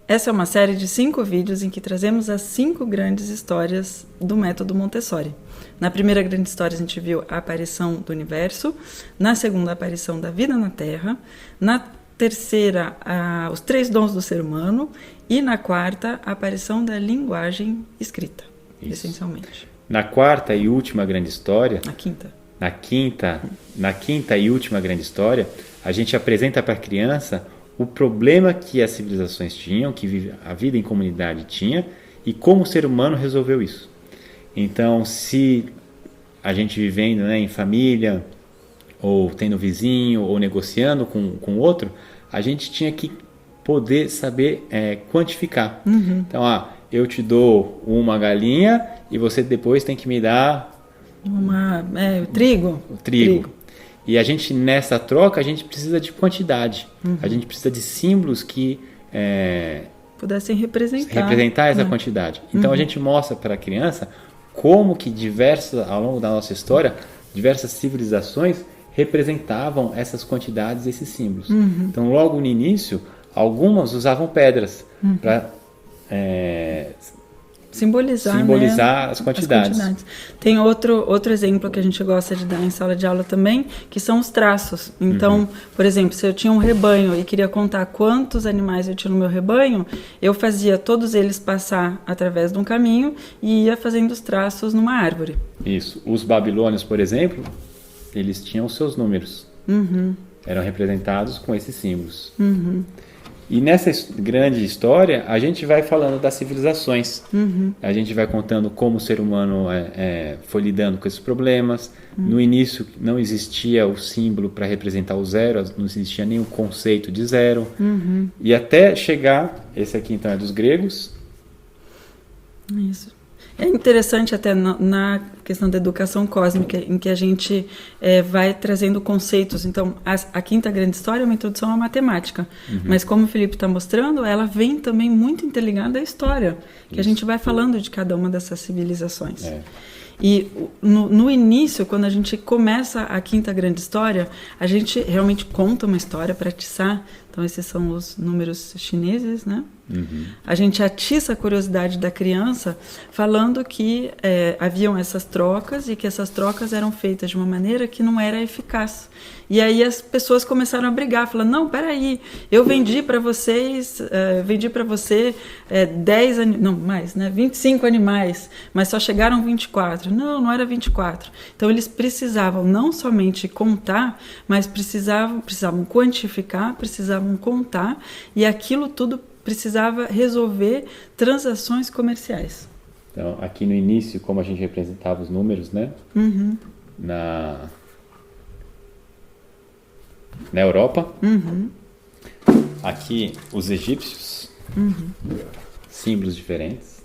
Essa é uma série de 5 vídeos em que trazemos as 5 grandes histórias do método Montessori. Na primeira grande história a gente viu a aparição do universo, na segunda a aparição da vida na Terra, na terceira os 3 dons do ser humano e na quarta a aparição da linguagem escrita, essencialmente. Na quarta e última grande história... Na quinta e última grande história, a gente apresenta para a criança o problema que as civilizações tinham, que a vida em comunidade tinha, e como o ser humano resolveu isso. Então, se a gente vivendo, né, em família, ou tendo vizinho, ou negociando com outro, a gente tinha que poder saber quantificar. Então, eu te dou uma galinha e você depois tem que me dar... o trigo. O trigo. E a gente, nessa troca, a gente precisa de quantidade. A gente precisa de símbolos que... pudessem representar essa quantidade. Então, a gente mostra para a criança como que ao longo da nossa história, diversas civilizações representavam essas quantidades, esses símbolos. Então, logo no início, algumas usavam pedras para... simbolizar as quantidades. Tem outro exemplo que a gente gosta de dar em sala de aula também, que são os traços. Então, por exemplo, se eu tinha um rebanho e queria contar quantos animais eu tinha no meu rebanho, eu fazia todos eles passar através de um caminho e ia fazendo os traços numa árvore. Isso. Os babilônios, por exemplo, eles tinham seus números. Eram representados com esses símbolos. E nessa grande história, a gente vai falando das civilizações. A gente vai contando como o ser humano foi lidando com esses problemas. No início, não existia o símbolo para representar o zero, não existia nenhum conceito de zero. E até chegar, esse aqui então é dos gregos. Isso. É interessante até na questão da educação cósmica, em que a gente vai trazendo conceitos. Então, a quinta grande história é uma introdução à matemática, mas como o Felipe está mostrando, ela vem também muito interligada à história, que a gente vai falando de cada uma dessas civilizações. E no início, quando a gente começa a quinta grande história, a gente realmente conta uma história para atiçar. Então, esses são os números chineses, né? A gente atiça a curiosidade da criança falando que haviam essas trocas e que essas trocas eram feitas de uma maneira que não era eficaz. E aí as pessoas começaram a brigar, falando, não, peraí, eu vendi para vocês, 25 animais, mas só chegaram 24. Não era 24. Então eles precisavam não somente contar, mas precisavam quantificar, precisavam contar, e aquilo tudo precisava resolver transações comerciais. Então, aqui no início, como a gente representava os números, né? Na Europa. Aqui, os egípcios. Símbolos diferentes.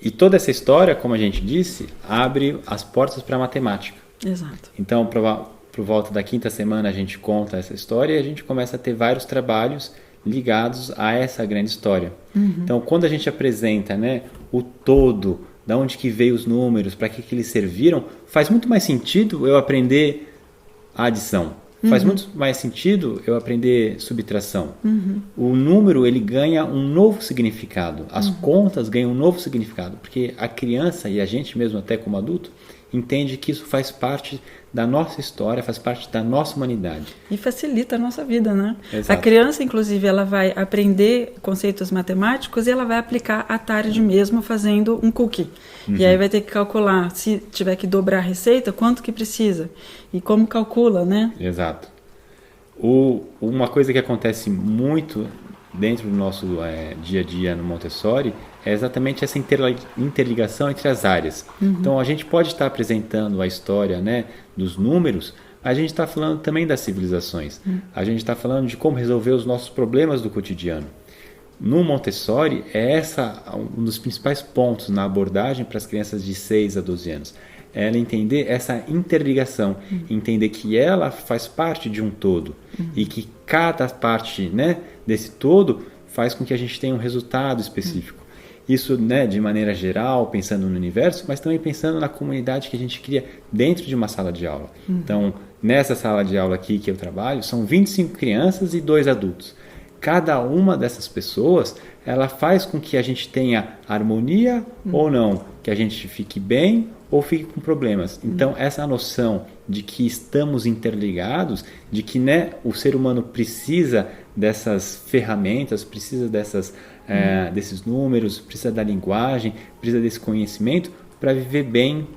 E toda essa história, como a gente disse, abre as portas para a matemática. Exato. Então, por volta da quinta semana, a gente conta essa história e a gente começa a ter vários trabalhos ligados a essa grande história. Então, quando a gente apresenta, né, o todo, da onde que veio os números, para que eles serviram, faz muito mais sentido eu aprender a adição. Faz muito mais sentido eu aprender subtração. O número, ele ganha um novo significado. As contas ganham um novo significado, porque a criança e a gente mesmo, até como adulto, entende que isso faz parte da nossa história, faz parte da nossa humanidade. E facilita a nossa vida, né? Exato. A criança, inclusive, ela vai aprender conceitos matemáticos e ela vai aplicar à tarde mesmo fazendo um cookie. E aí vai ter que calcular, se tiver que dobrar a receita, quanto que precisa. E como calcula, né? Exato. Uma coisa que acontece muito dentro do nosso dia a dia no Montessori é exatamente essa interligação entre as áreas. Então, a gente pode estar apresentando a história, né, dos números, a gente está falando também das civilizações. A gente está falando de como resolver os nossos problemas do cotidiano. No Montessori, um dos principais pontos na abordagem para as crianças de 6 a 12 anos. É ela entender essa interligação, entender que ela faz parte de um todo e que cada parte, né, desse todo faz com que a gente tenha um resultado específico. Isso, né, de maneira geral, pensando no universo, mas também pensando na comunidade que a gente cria dentro de uma sala de aula. Então, nessa sala de aula aqui que eu trabalho, são 25 crianças e 2 adultos. cada uma dessas pessoas, ela faz com que a gente tenha harmonia ou não, que a gente fique bem ou fique com problemas. Então, essa noção de que estamos interligados, de que, né, o ser humano precisa dessas ferramentas, precisa desses números, precisa da linguagem, precisa desse conhecimento para viver bem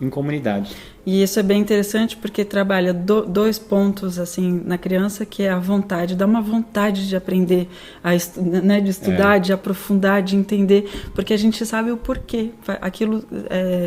em comunidade. E isso é bem interessante porque trabalha dois pontos assim na criança, que é a vontade, dá uma vontade de aprender, né, de estudar, de aprofundar, de entender, porque a gente sabe o porquê, aquilo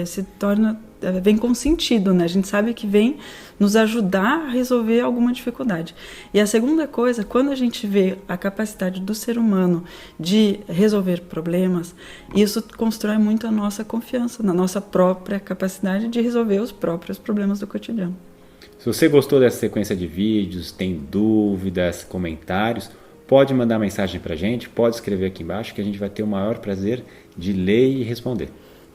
se torna, vem com sentido, né? A gente sabe que vem nos ajudar a resolver alguma dificuldade. E a segunda coisa, quando a gente vê a capacidade do ser humano de resolver problemas, isso constrói muito a nossa confiança na nossa própria capacidade de resolver os próprios problemas do cotidiano. Se você gostou dessa sequência de vídeos, tem dúvidas, comentários, pode mandar mensagem para a gente, pode escrever aqui embaixo que a gente vai ter o maior prazer de ler e responder.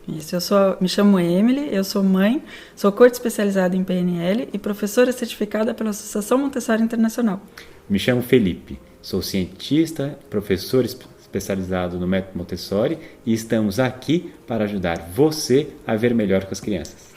Isso, me chamo Emily, eu sou mãe, sou coach especializada em PNL e professora certificada pela Associação Montessori Internacional. Me chamo Felipe, sou cientista, professor especializado no método Montessori e estamos aqui para ajudar você a ver melhor com as crianças.